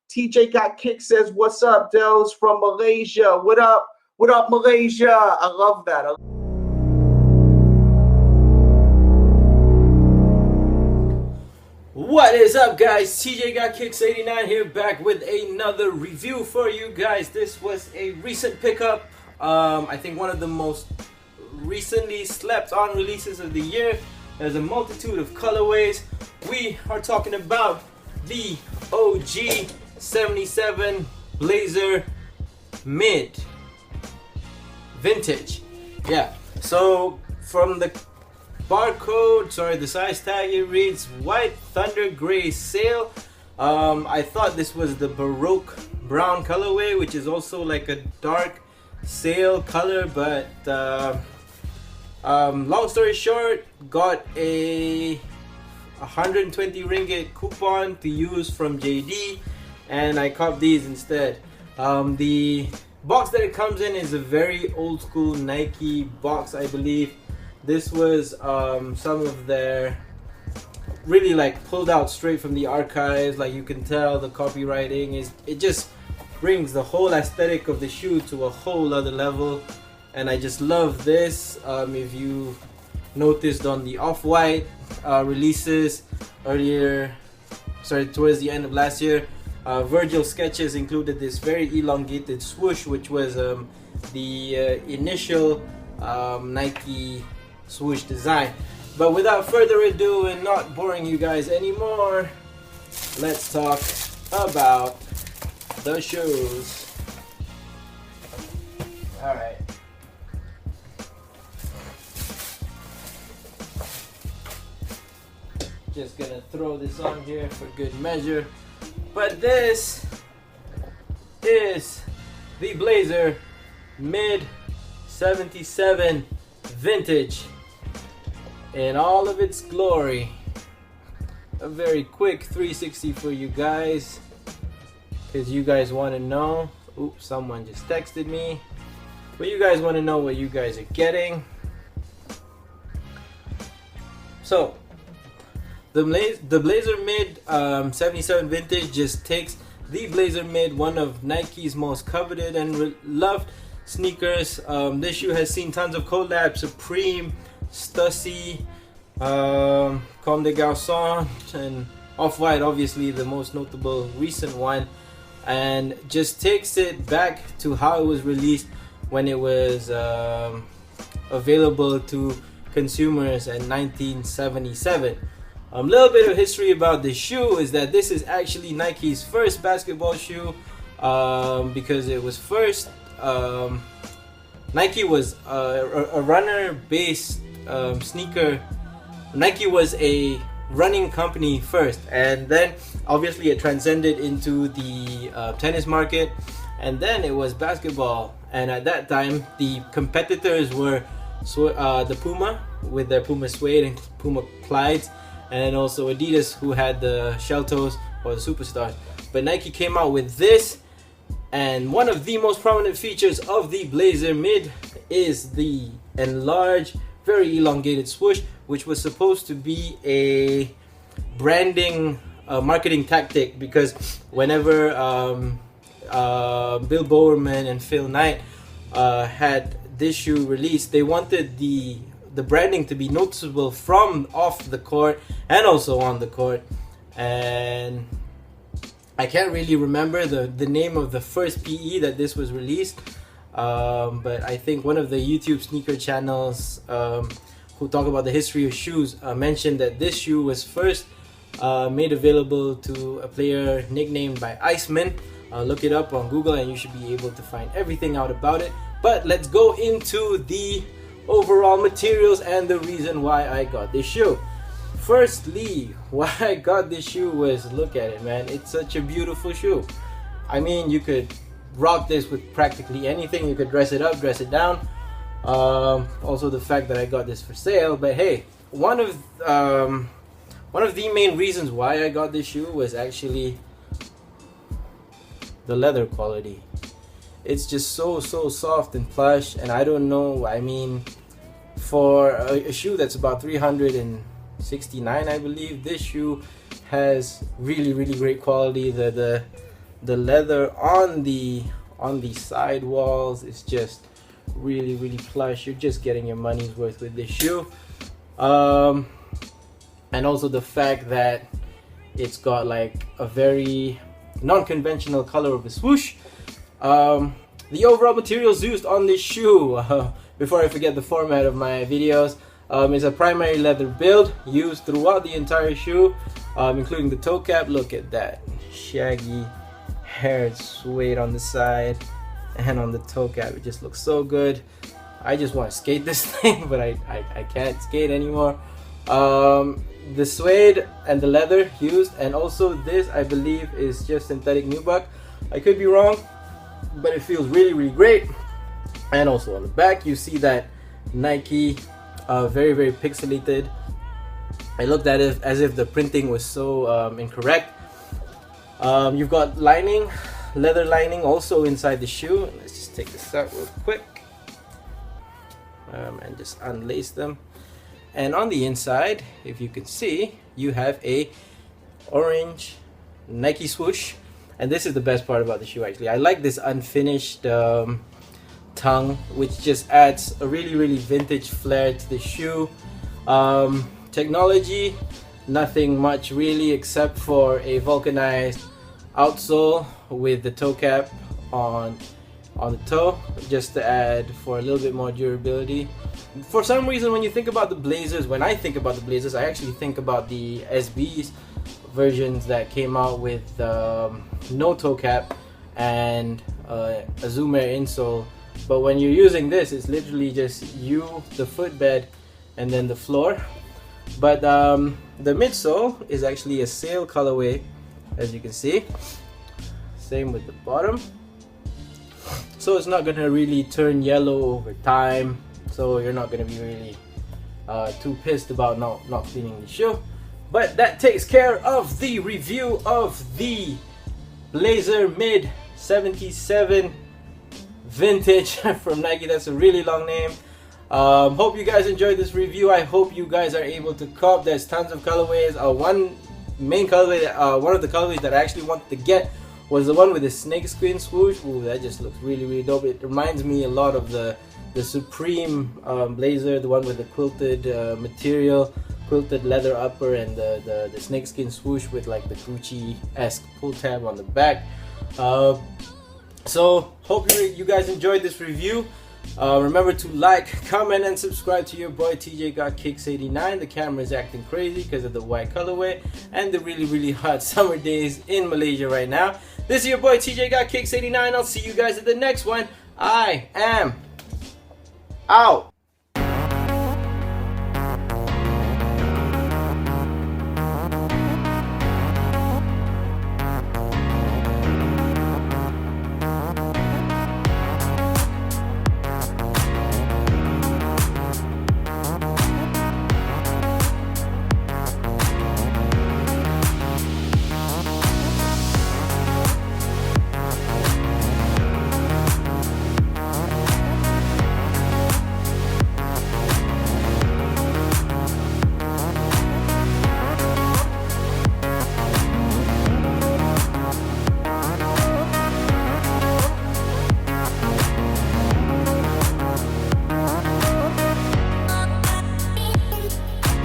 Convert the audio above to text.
TJ Got Kick says, what's up, Dels from Malaysia? What up? What up, Malaysia? I love that. What is up, guys? TJ Got Kicks 89 here, back with another review for you guys. This was a recent pickup. I think one of the most recently slept on releases of the year. There's a multitude of colorways. We are talking about the OG 77 Blazer Mid Vintage. Yeah, so from the barcode, the size tag, it reads white thunder gray sail. I thought this was the Baroque brown colorway, which is also like a dark sail color, but long story short, got a 120 ringgit coupon to use from JD, and I copped these instead. The box that it comes in is a very old school Nike box, I believe. This was some of their really like pulled out straight from the archives. Like you can tell the copywriting is, it just brings the whole aesthetic of the shoe to a whole other level, and I just love this. If you noticed on the Off-White releases towards the end of last year, Virgil Sketches included this very elongated swoosh, which was the initial Nike swoosh design. But without further ado, and not boring you guys anymore, let's talk about the shoes. Alright. Just gonna throw this on here for good measure. But this is the Blazer Mid 77 Vintage in all of its glory. A very quick 360 for you guys, because you guys want to know. Oops, someone just texted me. But you guys want to know what you guys are getting. So the Blazer Mid 77 Vintage just takes the Blazer Mid, one of Nike's most coveted and loved sneakers. This shoe has seen tons of collabs: Supreme, Stussy, Comme des Garçons, and Off-White, obviously the most notable recent one, and just takes it back to how it was released when it was available to consumers in 1977. A little bit of history about this shoe is that this is actually Nike's first basketball shoe, because it was first, Nike was a runner-based sneaker. Nike was a running company first, and then obviously it transcended into the tennis market, and then it was basketball. And at that time, the competitors were the Puma with their Puma Suede and Puma Clydes, and also Adidas, who had the Shell Toes or the Superstars. But Nike came out with this, and one of the most prominent features of the Blazer Mid is the enlarged, very elongated swoosh, which was supposed to be a branding marketing tactic, because whenever Bill Bowerman and Phil Knight had this shoe released, they wanted the branding to be noticeable from off the court and also on the court. And I can't really remember the name of the first PE that this was released, but I think one of the YouTube sneaker channels who talk about the history of shoes mentioned that this shoe was first made available to a player nicknamed by Iceman. Look it up on Google and you should be able to find everything out about it. But let's go into the overall materials and the reason why I got this shoe. Firstly, why I got this shoe was, look at it, man. It's such a beautiful shoe. I mean, you could rock this with practically anything. You could dress it up, dress it down. Also the fact that I got this for sale. But hey, one of the main reasons why I got this shoe was actually the leather quality. It's just so soft and plush, and I don't know, I mean, for a shoe that's about 369, I believe, this shoe has really great quality. The The leather on the side walls is just really plush. You're just getting your money's worth with this shoe. And also the fact that it's got like a very non-conventional color of a swoosh. The overall materials used on this shoe, before I forget the format of my videos, is a primary leather build used throughout the entire shoe, including the toe cap. Look at that shaggy haired suede on the side and on the toe cap. It just looks so good. I just want to skate this thing, but I can't skate anymore. The suede and the leather used, and also this I believe is just synthetic nubuck. I could be wrong, but it feels really great. And also on the back you see that Nike very pixelated. It looked at it as if the printing was so incorrect. You've got lining, leather lining also inside the shoe. Let's just take this out real quick and just unlace them. And on the inside, if you can see, you have a orange Nike swoosh. And this is the best part about the shoe actually. I like this unfinished tongue, which just adds a really vintage flair to the shoe. Technology, nothing much really except for a vulcanized outsole with the toe cap on the toe, just to add for a little bit more durability. For some reason, when you think about the Blazers, when I think about the Blazers, I actually think about the SBs versions that came out with no toe cap and a Zoom Air insole. But when you're using this, it's literally just the footbed, and then the floor. But the midsole is actually a sail colorway, as you can see. Same with the bottom. So it's not gonna really turn yellow over time. So you're not gonna be really too pissed about not cleaning the shoe. But that takes care of the review of the Blazer Mid 77 Vintage from Nike. That's a really long name. Hope you guys enjoyed this review. I hope you guys are able to cop. There's tons of colorways. One main colorway, one of the colorways that I actually wanted to get was the one with the snakeskin swoosh. Ooh, that just looks really dope. It reminds me a lot of the Supreme Blazer, the one with the quilted material, quilted leather upper, and the snakeskin swoosh with like the Gucci-esque pull tab on the back. So hope you guys enjoyed this review. Remember to like, comment, and subscribe to your boy TJ Got Kicks 89. The camera is acting crazy because of the white colorway and the really hot summer days in Malaysia right now. This is your boy TJ Got Kicks 89. I'll see you guys at the next one. I am out.